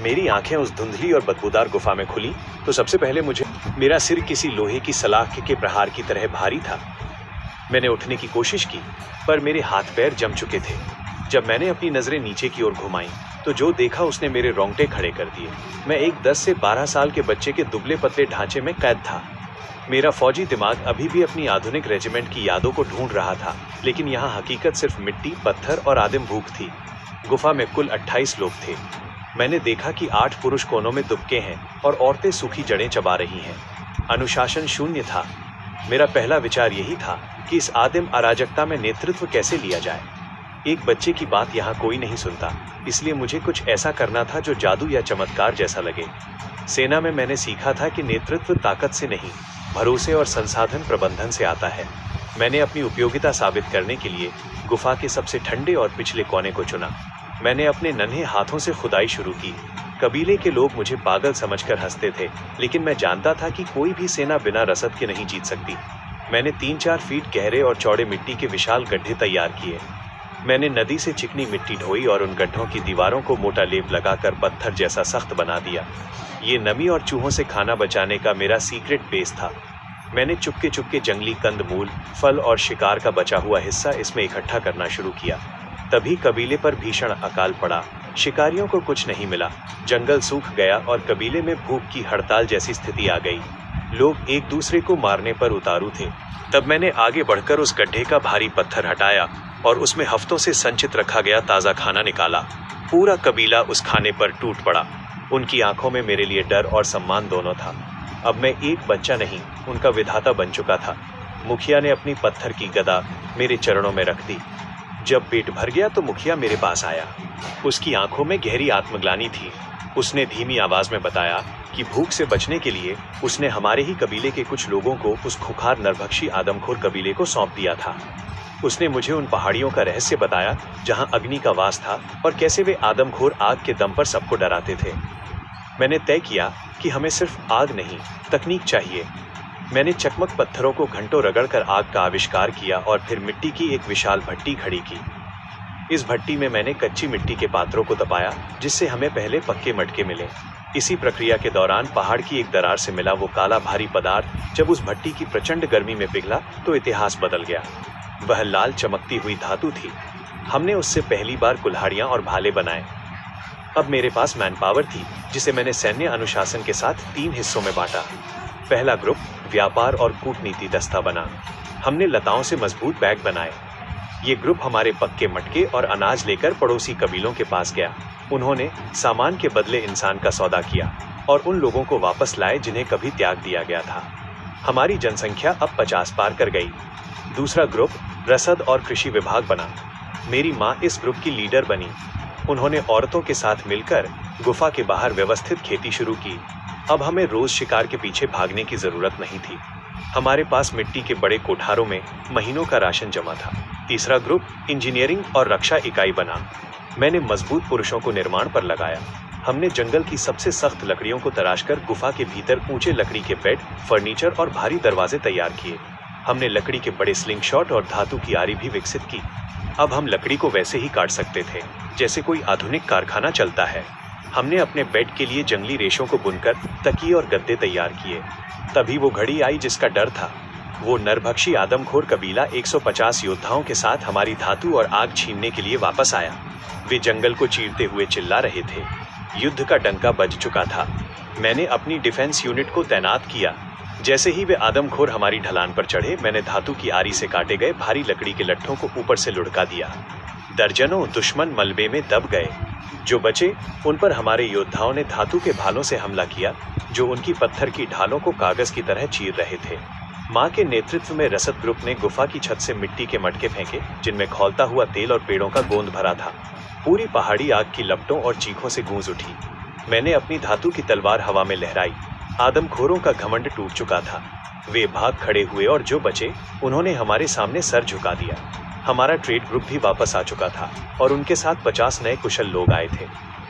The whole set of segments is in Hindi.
मेरी आंखें उस धुंधली और बदबूदार गुफा में खुली तो सबसे पहले मुझे मेरा सिर किसी लोहे की सलाख के प्रहार की तरह भारी था। मैंने उठने की कोशिश की पर मेरे हाथ पैर जम चुके थे। जब मैंने अपनी नजरें नीचे की ओर घुमाई तो जो देखा उसने मेरे रोंगटे खड़े कर दिए। मैं एक 10 से 12 साल के बच्चे के दुबले पतले ढांचे में कैद था। मेरा फौजी दिमाग अभी भी अपनी आधुनिक रेजिमेंट की यादों को ढूंढ रहा था, लेकिन यहाँ हकीकत सिर्फ मिट्टी, पत्थर और आदिम भूख थी। गुफा में कुल 28 लोग थे। मैंने देखा कि 8 पुरुष कोनों में दुबके हैं और औरतें सूखी जड़ें चबा रही हैं। अनुशासन शून्य था। मेरा पहला विचार यही था कि इस आदिम अराजकता में नेतृत्व कैसे लिया जाए। एक बच्चे की बात यहाँ कोई नहीं सुनता, इसलिए मुझे कुछ ऐसा करना था जो जादू या चमत्कार जैसा लगे। सेना में मैंने सीखा था कि नेतृत्व ताकत से नहीं, भरोसे और संसाधन प्रबंधन से आता है। मैंने अपनी उपयोगिता साबित करने के लिए गुफा के सबसे ठंडे और पिछले कोने को चुना। मैंने अपने नन्हे हाथों से खुदाई शुरू की। कबीले के लोग मुझे पागल समझकर हंसते थे, लेकिन मैं जानता था कि कोई भी सेना बिना रसद के नहीं जीत सकती। मैंने 3-4 फीट गहरे और चौड़े मिट्टी के विशाल गड्ढे तैयार किए। मैंने नदी से चिकनी मिट्टी ढोई और उन गड्ढों की दीवारों को मोटा लेप लगाकर पत्थर जैसा सख्त बना दिया। ये नमी और चूहों से खाना बचाने का मेरा सीक्रेट बेस था। मैंने चुपके चुपके जंगली कंदमूल, फल और शिकार का बचा हुआ हिस्सा इसमें इकट्ठा करना शुरू किया। तभी कबीले पर भीषण अकाल पड़ा। शिकारियों को कुछ नहीं मिला, जंगल सूख गया और कबीले में भूख की हड़ताल जैसी स्थिति आ गई। लोग एक दूसरे को मारने पर उतारू थे। तब मैंने आगे बढ़कर उस गड्ढे का भारी पत्थर हटाया और उसमें हफ्तों से संचित रखा गया ताज़ा खाना निकाला। पूरा कबीला उस खाने पर टूट पड़ा। उनकी आंखों में मेरे लिए डर और सम्मान दोनों था। अब मैं एक बच्चा नहीं, उनका विधाता बन चुका था। मुखिया ने अपनी पत्थर की गदा मेरे चरणों में रख दी। जब पेट भर गया तो मुखिया मेरे पास आया। उसकी आंखों में गहरी आत्मग्लानि थी। उसने धीमी आवाज में बताया कि भूख से बचने के लिए उसने हमारे ही कबीले के कुछ लोगों को उस खुखार नरभक्षी आदमखोर कबीले को सौंप दिया था। उसने मुझे उन पहाड़ियों का रहस्य बताया जहां अग्नि का वास था और कैसे वे आदमखोर आग के दम पर सबको डराते थे। मैंने तय किया कि हमें सिर्फ आग नहीं, तकनीक चाहिए। मैंने चकमक पत्थरों को घंटों रगड़कर आग का आविष्कार किया और फिर मिट्टी की एक विशाल भट्टी खड़ी की। इस भट्टी में मैंने कच्ची मिट्टी के पात्रों को तपाया, जिससे हमें पहले पक्के मटके मिले। इसी प्रक्रिया के दौरान पहाड़ की एक दरार से मिला वो काला भारी पदार्थ जब उस भट्टी की प्रचंड गर्मी में पिघला तो इतिहास बदल गया। वह लाल चमकती हुई धातु थी। हमने उससे पहली बार कुल्हाड़ियां और भाले बनाए। अब मेरे पास मैन पावर थी, जिसे मैंने सैन्य अनुशासन के साथ 3 हिस्सों में बांटा। पहला ग्रुप व्यापार और कूटनीति दस्ता बना। हमने लताओं से मजबूत बैग बनाए। ये ग्रुप हमारे पक्के मटके और अनाज लेकर पड़ोसी कबीलों के पास गया। उन्होंने सामान के बदले इंसान का सौदा किया और उन लोगों को वापस लाए जिन्हें कभी त्याग दिया गया था। हमारी जनसंख्या अब 50 पार कर गई। दूसरा ग्रुप रसद और कृषि विभाग बना। मेरी माँ इस ग्रुप की लीडर बनी। उन्होंने औरतों के साथ मिलकर गुफा के बाहर व्यवस्थित खेती शुरू की। अब हमें रोज शिकार के पीछे भागने की जरूरत नहीं थी। हमारे पास मिट्टी के बड़े कोठारों में महीनों का राशन जमा था। तीसरा ग्रुप इंजीनियरिंग और रक्षा इकाई बना। मैंने मजबूत पुरुषों को निर्माण पर लगाया। हमने जंगल की सबसे सख्त लकड़ियों को तराशकर गुफा के भीतर ऊंचे लकड़ी के बेड, फर्नीचर और भारी दरवाजे तैयार किए। हमने लकड़ी के बड़े स्लिंग शॉट और धातु की आरी भी विकसित की। अब हम लकड़ी को वैसे ही काट सकते थे जैसे कोई आधुनिक कारखाना चलता है। हमने अपने बेड के लिए जंगली रेशों को बुनकर तकिए और गद्दे तैयार किए। तभी वो घड़ी आई जिसका डर था। वो नरभक्षी आदमखोर कबीला 150 योद्धाओं के साथ हमारी धातु और आग छीनने के लिए वापस आया। वे जंगल को चीरते हुए चिल्ला रहे थे। युद्ध का डंका बज चुका था। मैंने अपनी डिफेंस यूनिट को तैनात किया। जैसे ही वे आदमखोर हमारी ढलान पर चढ़े, मैंने धातु की आरी से काटे गए भारी लकड़ी के लट्ठों को ऊपर से लुढ़का दिया। दर्जनों दुश्मन मलबे में दब गए। जो बचे उन पर हमारे योद्धाओं ने धातु के भालों से हमला किया, जो उनकी पत्थर की ढालों को कागज की तरह चीर रहे थे। माँ के नेतृत्व में रसद ग्रुप ने गुफा की छत से मिट्टी के मटके फेंके, जिनमें खौलता हुआ तेल और पेड़ों का गोंद भरा था। पूरी पहाड़ी आग की लपटों और चीखों से गूंज उठी। मैंने अपनी धातु की तलवार हवा में लहराई। आदमखोरों का घमंड टूट चुका था। वे भाग खड़े हुए और जो बचे उन्होंने हमारे सामने सर झुका दिया। हमारा ट्रेड ग्रुप भी वापस आ चुका था और उनके साथ 50 नए कुशल लोग आए थे।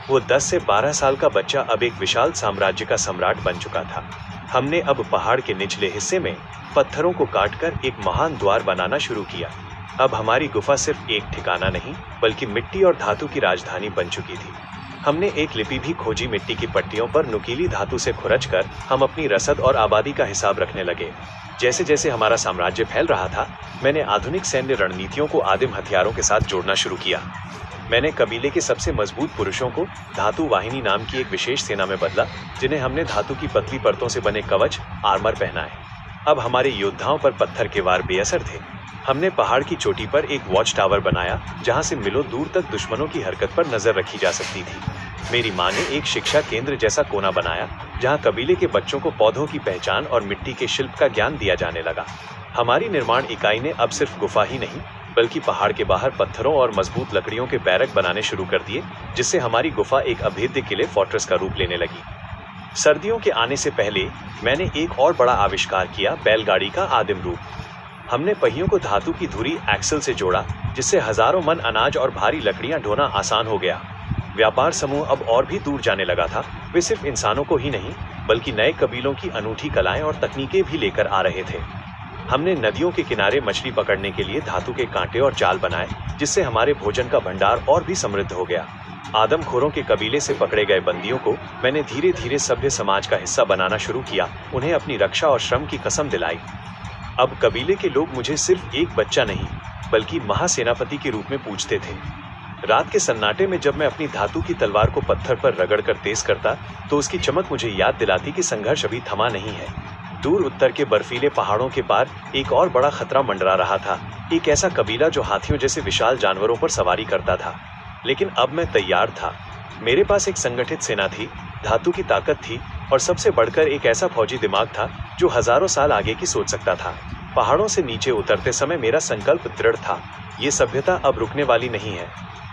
वो 10 से 12 साल का बच्चा अब एक विशाल साम्राज्य का सम्राट बन चुका था। हमने अब पहाड़ के निचले हिस्से में पत्थरों को काटकर एक महान द्वार बनाना शुरू किया। अब हमारी गुफा सिर्फ एक ठिकाना नहीं, बल्कि मिट्टी और धातु की राजधानी बन चुकी थी। हमने एक लिपि भी खोजी। मिट्टी की पट्टियों पर नुकीली धातु से खुरच कर हम अपनी रसद और आबादी का हिसाब रखने लगे। जैसे जैसे हमारा साम्राज्य फैल रहा था, मैंने आधुनिक सैन्य रणनीतियों को आदिम हथियारों के साथ जोड़ना शुरू किया। मैंने कबीले के सबसे मजबूत पुरुषों को धातु वाहिनी नाम की एक विशेष सेना में बदला, जिन्हें हमने धातु की पतली परतों से बने कवच आर्मर पहनाए। अब हमारे योद्धाओं पर पत्थर के वार बेअसर थे। हमने पहाड़ की चोटी पर एक वॉच टावर बनाया, जहां से मीलों दूर तक दुश्मनों की हरकत पर नजर रखी जा सकती थी। मेरी माँ ने एक शिक्षा केंद्र जैसा कोना बनाया, जहां कबीले के बच्चों को पौधों की पहचान और मिट्टी के शिल्प का ज्ञान दिया जाने लगा। हमारी निर्माण इकाई ने अब सिर्फ गुफा ही नहीं, बल्कि पहाड़ के बाहर पत्थरों और मजबूत लकड़ियों के बैरक बनाने शुरू कर दिए, जिससे हमारी गुफा एक अभेद्य किले फोर्ट्रेस का रूप लेने लगी। सर्दियों के आने से पहले मैंने एक और बड़ा आविष्कार किया, बैलगाड़ी का आदिम रूप। हमने पहियों को धातु की धुरी एक्सल से जोड़ा, जिससे हजारों मन अनाज और भारी लकड़ियां ढोना आसान हो गया। व्यापार समूह अब और भी दूर जाने लगा था। वे सिर्फ इंसानों को ही नहीं, बल्कि नए कबीलों की अनूठी कलाएं और तकनीकें भी लेकर आ रहे थे। हमने नदियों के किनारे मछली पकड़ने के लिए धातु के कांटे और जाल बनाए, जिससे हमारे भोजन का भंडार और भी समृद्ध हो गया। आदमखोरों के कबीले से पकड़े गए बंदियों को मैंने धीरे धीरे सभ्य समाज का हिस्सा बनाना शुरू किया, उन्हें अपनी रक्षा और श्रम की कसम दिलाई। अब कबीले के लोग मुझे सिर्फ एक बच्चा नहीं, बल्कि महासेनापति के रूप में पूजते थे। रात के सन्नाटे में जब मैं अपनी धातु की तलवार को पत्थर पर रगड़कर तेज करता, तो उसकी चमक मुझे याद दिलाती कि संघर्ष अभी थमा नहीं है। दूर उत्तर के बर्फीले पहाड़ों के पार एक और बड़ा खतरा मंडरा रहा था, एक ऐसा कबीला जो हाथियों जैसे विशाल जानवरों पर सवारी करता था। लेकिन अब मैं तैयार था। मेरे पास एक संगठित सेना थी, धातु की ताकत थी, और सबसे बढ़कर एक ऐसा फौजी दिमाग था जो हजारों साल आगे की सोच सकता था। पहाड़ों से नीचे उतरते समय मेरा संकल्प दृढ़ था, ये सभ्यता अब रुकने वाली नहीं है।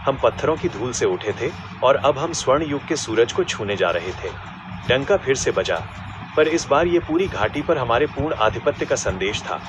हम पत्थरों की धूल से उठे थे और अब हम स्वर्ण युग के सूरज को छूने जा रहे थे। डंका फिर से बजा, पर इस बार ये पूरी घाटी पर हमारे पूर्ण आधिपत्य का संदेश था।